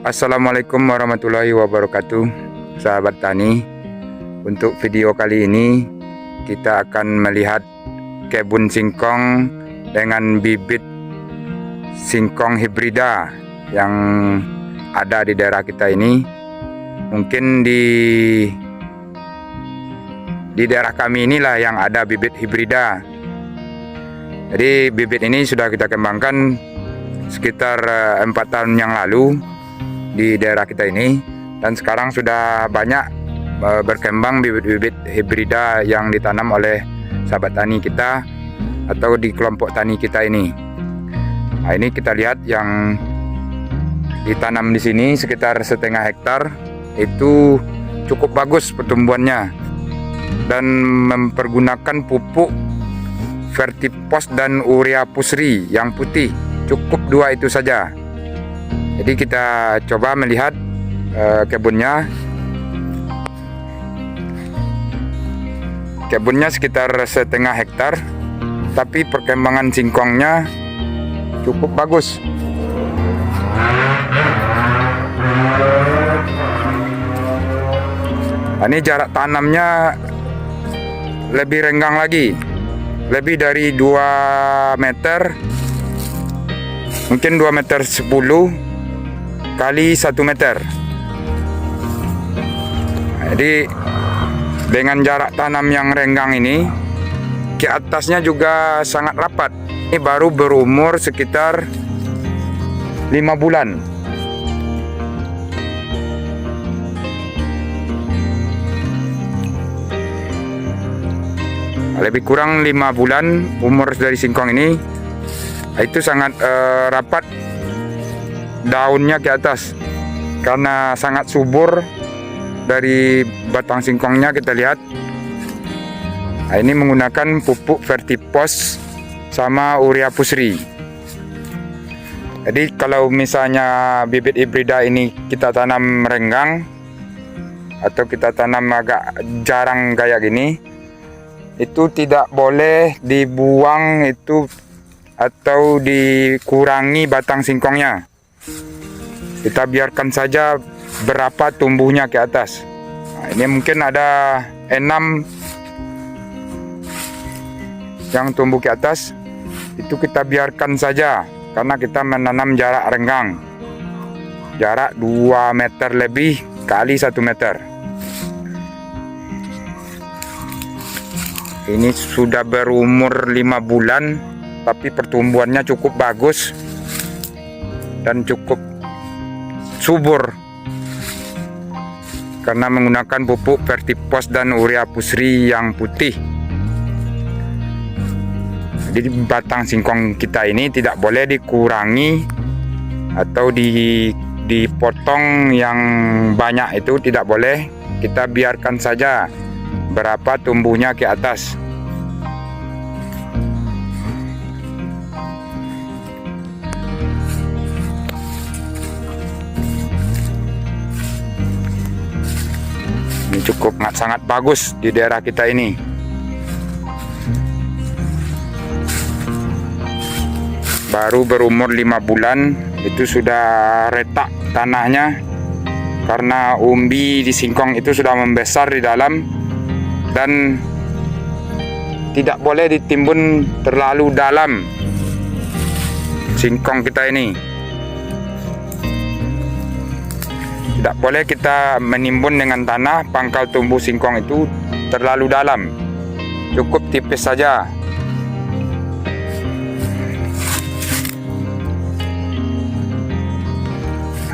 Assalamualaikum warahmatullahi wabarakatuh, sahabat tani. Untuk video kali ini kita akan melihat kebun singkong dengan bibit singkong hibrida yang ada di daerah kita ini. Mungkin di daerah kami inilah yang ada bibit hibrida. Jadi bibit ini sudah kita kembangkan sekitar 4 tahun yang lalu di daerah kita ini, dan sekarang sudah banyak berkembang bibit-bibit hibrida yang ditanam oleh sahabat tani kita atau di kelompok tani kita ini. Nah, ini kita lihat yang ditanam di sini sekitar 1,5 hektar, itu cukup bagus pertumbuhannya dan mempergunakan pupuk Vertipos dan Urea Pusri yang putih. Cukup 2 itu saja. Jadi kita coba melihat kebunnya. Kebunnya sekitar 1,5 hektar, tapi perkembangan singkongnya cukup bagus. Ini jarak tanamnya lebih renggang lagi, lebih dari 2 meter, mungkin 2 meter 10 kali 1 meter. Jadi dengan jarak tanam yang renggang ini, ke atasnya juga sangat rapat. Ini baru berumur sekitar 5 bulan. Lebih kurang 5 bulan umur dari singkong ini. Itu sangat rapat daunnya ke atas karena sangat subur dari batang singkongnya. Kita lihat. Nah, ini menggunakan pupuk Vertipos sama Urea Pusri. Jadi kalau misalnya bibit hibrida ini kita tanam renggang atau kita tanam agak jarang kayak gini, itu tidak boleh dibuang itu atau dikurangi batang singkongnya. Kita biarkan saja berapa tumbuhnya ke atas. Nah, ini mungkin ada 6 yang tumbuh ke atas. Itu kita biarkan saja karena kita menanam jarak renggang, jarak 2 meter lebih kali 1 meter. Ini sudah berumur 5 bulan, tapi pertumbuhannya cukup bagus dan cukup subur karena menggunakan pupuk Vertipos dan Urea Pusri yang putih. Jadi batang singkong kita ini tidak boleh dikurangi atau dipotong yang banyak, itu tidak boleh. Kita biarkan saja berapa tumbuhnya ke atas. Ini cukup sangat bagus di daerah kita ini. Baru berumur 5 bulan itu sudah retak tanahnya karena umbi di singkong itu sudah membesar di dalam, dan tidak boleh ditimbun terlalu dalam singkong kita ini. Tidak boleh kita menimbun dengan tanah pangkal tumbuh singkong itu terlalu dalam. Cukup tipis saja.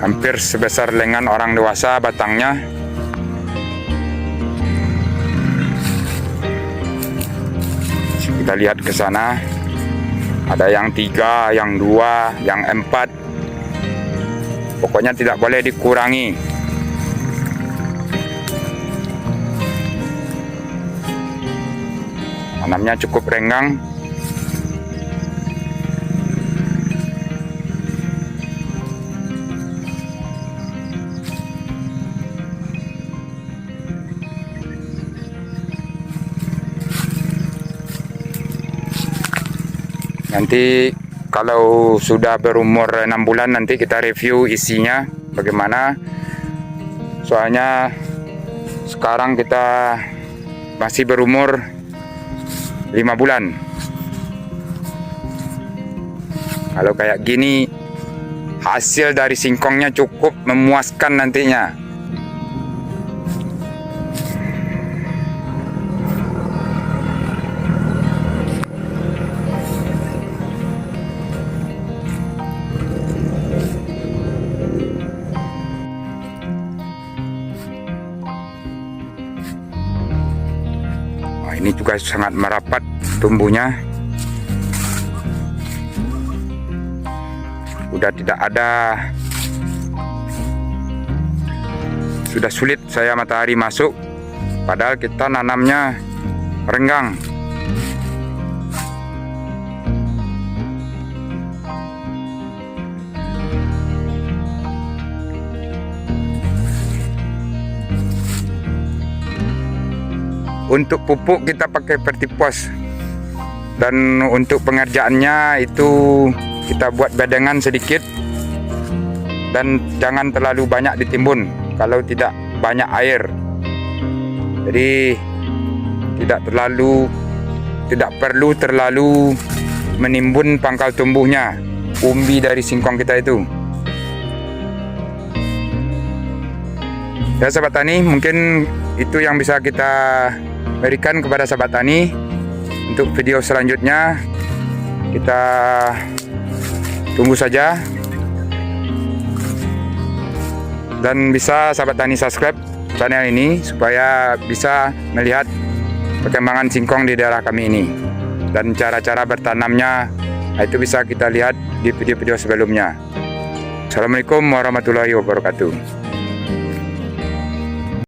Hampir sebesar lengan orang dewasa batangnya. Kita lihat ke sana, ada yang 3, yang 2, yang 4. Pokoknya tidak boleh dikurangi. Tanamnya cukup renggang. Nanti kalau sudah berumur 6 bulan nanti kita review isinya. bagaimana. Soalnya sekarang kita masih berumur 5 bulan. Kalau kayak gini, hasil dari singkongnya cukup memuaskan nantinya. Nah, ini juga sangat merapat tumbuhnya. Udah tidak ada, sudah sulit saya matahari masuk, padahal kita nanamnya renggang. Untuk pupuk kita pakai vertipos, dan untuk pengerjaannya itu kita buat badengan sedikit dan jangan terlalu banyak ditimbun kalau tidak banyak air. Jadi tidak perlu terlalu menimbun pangkal tumbuhnya, umbi dari singkong kita itu. Ya sahabat tani, mungkin itu yang bisa kita berikan kepada sahabat tani. Untuk video selanjutnya kita tunggu saja, dan bisa sahabat tani subscribe channel ini supaya bisa melihat perkembangan singkong di daerah kami ini, dan cara-cara bertanamnya itu bisa kita lihat di video-video sebelumnya. Assalamualaikum warahmatullahi wabarakatuh.